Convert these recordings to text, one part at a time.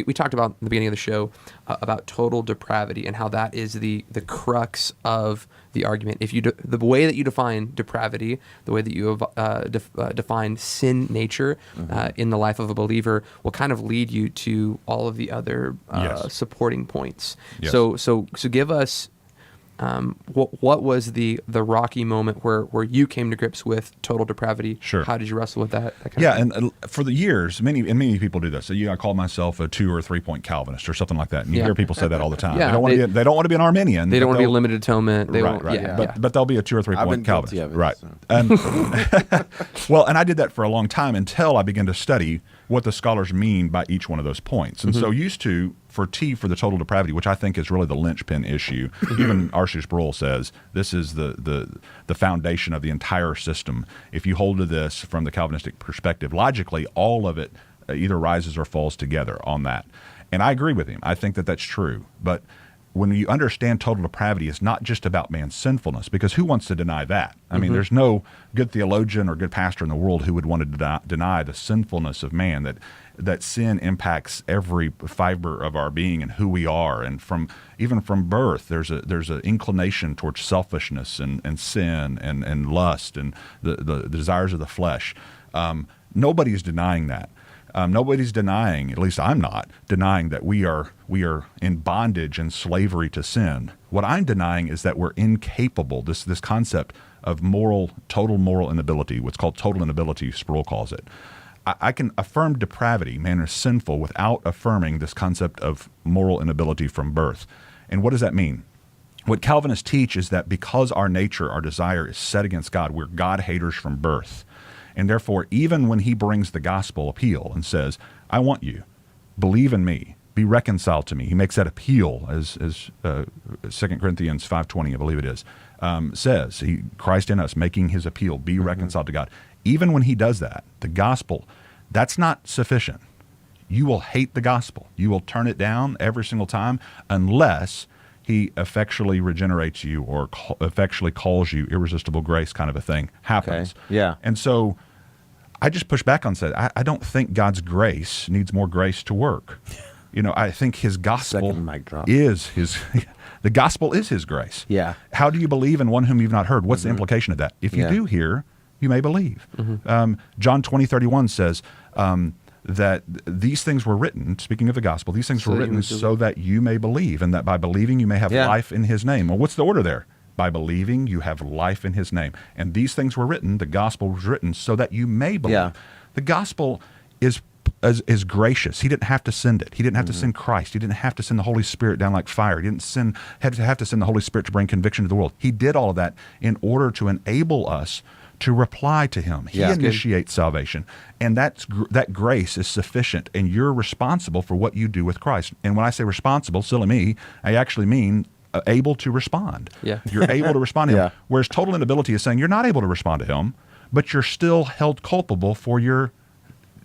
we talked about in the beginning of the show about total depravity and how that is the crux of the argument. If you the way that you define depravity, the way that you define sin nature in the life of a believer will kind of lead you to all of the other supporting points. Yes. So give us what was the rocky moment where you came to grips with total depravity? Sure. How did you wrestle with that kind of thing? And for the years, many people do this. So I call myself a 2 or 3 point Calvinist or something like that. And you hear people say that all the time. Yeah, they don't want to be an Arminian. They don't want to be a limited atonement. They right. won't, But they'll be a 2 or 3 point Calvinist. Guilty of it, right. so. And and I did that for a long time until I began to study what the scholars mean by each one of those points. And so used to, for the total depravity, which I think is really the linchpin issue, even R.C. Sproul says this is the foundation of the entire system. If you hold to this from the Calvinistic perspective, logically, all of it either rises or falls together on that. And I agree with him. I think that that's true. But when you understand total depravity, it's not just about man's sinfulness, because who wants to deny that? I mean, there's no good theologian or good pastor in the world who would want to deny the sinfulness of man, that sin impacts every fiber of our being and who we are. And even from birth, there's an inclination towards selfishness and sin and lust and the desires of the flesh. Nobody's denying that. Nobody's denying, at least I'm not, denying that we are in bondage and slavery to sin. What I'm denying is that we're incapable, this concept of total moral inability, what's called total inability, Sproul calls it. I can affirm depravity, man is sinful, without affirming this concept of moral inability from birth. And what does that mean? What Calvinists teach is that because our nature, our desire is set against God, we're God-haters from birth. And therefore, even when he brings the gospel appeal and says, I want you, believe in me, be reconciled to me. He makes that appeal, as 2 Corinthians 5:20, I believe it is, says, Christ in us, making his appeal, be reconciled to God. Even when he does that, the gospel, that's not sufficient. You will hate the gospel. You will turn it down every single time unless he effectually regenerates you or effectually calls you. Irresistible grace kind of a thing happens. Okay. Yeah. And so I just push back on that. I don't think God's grace needs more grace to work. I think his gospel is the gospel is his grace. Yeah. How do you believe in one whom you've not heard? What's the implication of that? If you do hear, you may believe. John 20:31 says that these things were written, speaking of the gospel, these things were written so that you may believe, and that by believing you may have life in his name. Well, what's the order there? By believing you have life in his name. And these things were written, the gospel was written so that you may believe. Yeah. The gospel is gracious. He didn't have to send it. He didn't have to send Christ. He didn't have to send the Holy Spirit down like fire. He didn't have to send the Holy Spirit to bring conviction to the world. He did all of that in order to enable us to reply to him. He initiates salvation. And that grace is sufficient, and you're responsible for what you do with Christ. And when I say responsible, silly me, I actually mean able to respond. Yeah. You're able to respond to him. Yeah. Whereas total inability is saying you're not able to respond to him, but you're still held culpable for your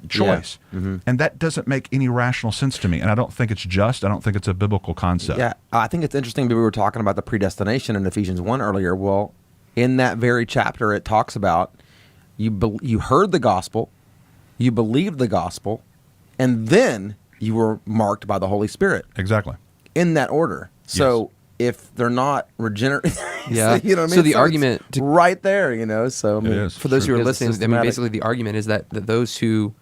choice. Yeah. And that doesn't make any rational sense to me. And I don't think it's just. I don't think it's a biblical concept. Yeah, I think it's interesting. We were talking about the predestination in Ephesians 1 earlier. Well, in that very chapter, it talks about you heard the gospel, you believed the gospel, and then you were marked by the Holy Spirit. Exactly. In that order. So if they're not regenerated, you know what I mean? So the argument right there, So I mean, It is. for those who are listening, systematic. basically the argument is that those who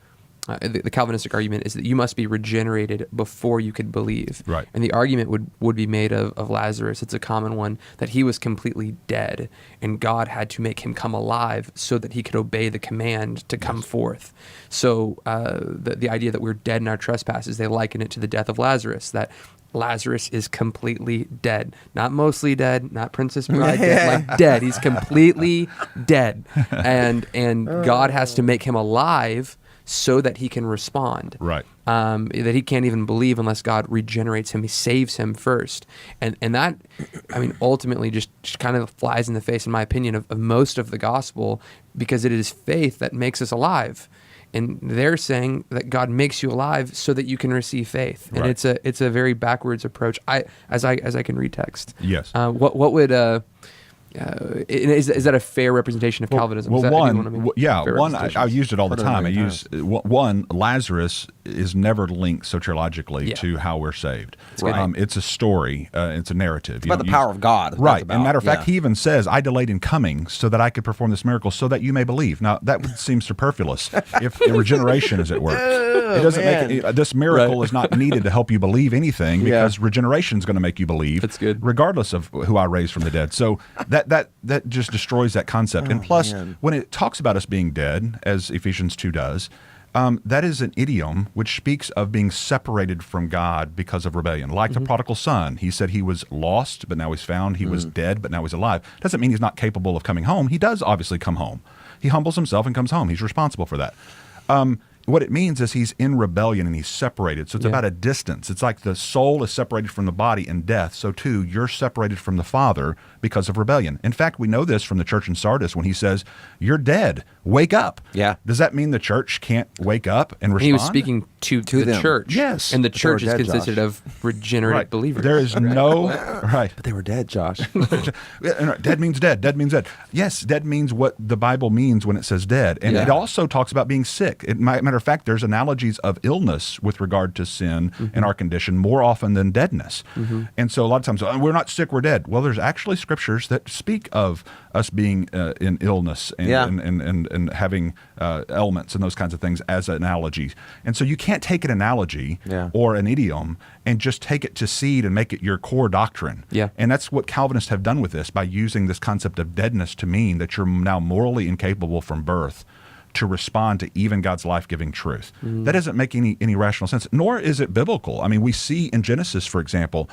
the Calvinistic argument is that you must be regenerated before you could believe. Right. And the argument would be made of Lazarus. It's a common one, that he was completely dead and God had to make him come alive so that he could obey the command to come forth. So the idea that we're dead in our trespasses, they liken it to the death of Lazarus, that Lazarus is completely dead. Not mostly dead, not Princess Bride dead, like dead. He's completely dead. And God has to make him alive so that he can respond. Right. That he can't even believe unless God regenerates him. He saves him first. And that, ultimately just kind of flies in the face, in my opinion, of most of the gospel, because it is faith that makes us alive. And they're saying that God makes you alive so that you can receive faith. And Right. it's a very backwards approach. As I can read text. Yes. What would is that a fair representation of Calvinism? Well, Is that, I used it all the time. One, Lazarus is never linked soteriologically to how we're saved. Right. It's a story. It's a narrative. It's about the power of God. That's Right. about. And matter of fact, Yeah. he even says, I delayed in coming so that I could perform this miracle so that you may believe. Now, that would seem superfluous if the regeneration is at work. It doesn't make it, this miracle is not needed to help you believe anything because regeneration is going to make you believe. That's good. Regardless of who I raised from the dead. So that just destroys that concept. And plus, when it talks about us being dead, as Ephesians 2 does, that is an idiom which speaks of being separated from God because of rebellion. Like the prodigal son, he said he was lost, but now he's found. He was dead, but now he's alive. Doesn't mean he's not capable of coming home. He does obviously come home. He humbles himself and comes home. He's responsible for that. What it means is he's in rebellion and he's separated. So it's about a distance. It's like the soul is separated from the body in death. So too, you're separated from the Father because of rebellion. In fact, we know this from the church in Sardis when he says, you're dead, wake up. Yeah. Does that mean the church can't wake up and respond? He was speaking to the them. church. Yes. And the But they church were is dead, consisted Josh. of regenerate Right. believers. There is no, right. But they were dead, Josh. Dead means dead. Dead means dead. Yes, dead means what the Bible means when it says dead. And it also talks about being sick. Matter of fact, there's analogies of illness with regard to sin and our condition more often than deadness. And so a lot of times, we're not sick, we're dead. Well, there's actually scriptures that speak of us being in illness and having ailments and those kinds of things as analogies. And so you can't take an analogy or an idiom and just take it to seed and make it your core doctrine. Yeah. And that's what Calvinists have done with this by using this concept of deadness to mean that you're now morally incapable from birth to respond to even God's life-giving truth. That doesn't make any rational sense, nor is it biblical. I mean, we see in Genesis, for example,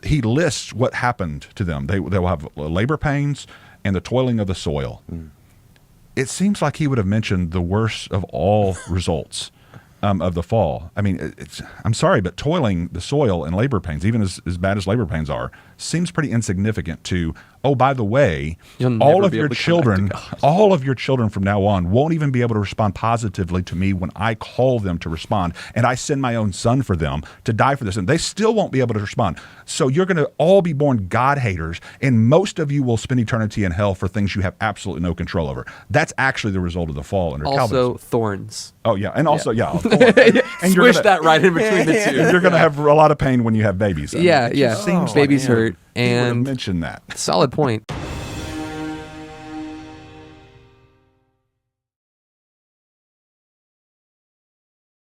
he lists what happened to them. They will have labor pains and the toiling of the soil. It seems like he would have mentioned the worst of all results of the fall. I mean, I'm sorry, but toiling the soil and labor pains, even as bad as labor pains are, seems pretty insignificant to, oh, by the way, You'll all never of be your able to come back children, to God. all of your children from now on won't even be able to respond positively to me when I call them to respond, and I send my own son for them to die for this, and they still won't be able to respond. So you're going to all be born God haters, and most of you will spend eternity in hell for things you have absolutely no control over. That's actually the result of the fall under also Calvinism. thorns. Oh yeah, and also and Squish that right in between the two. you're going to have a lot of pain when you have babies. I mean, Yeah, it yeah. just seems like Babies man, hurt. he would have And mentioned that. solid point.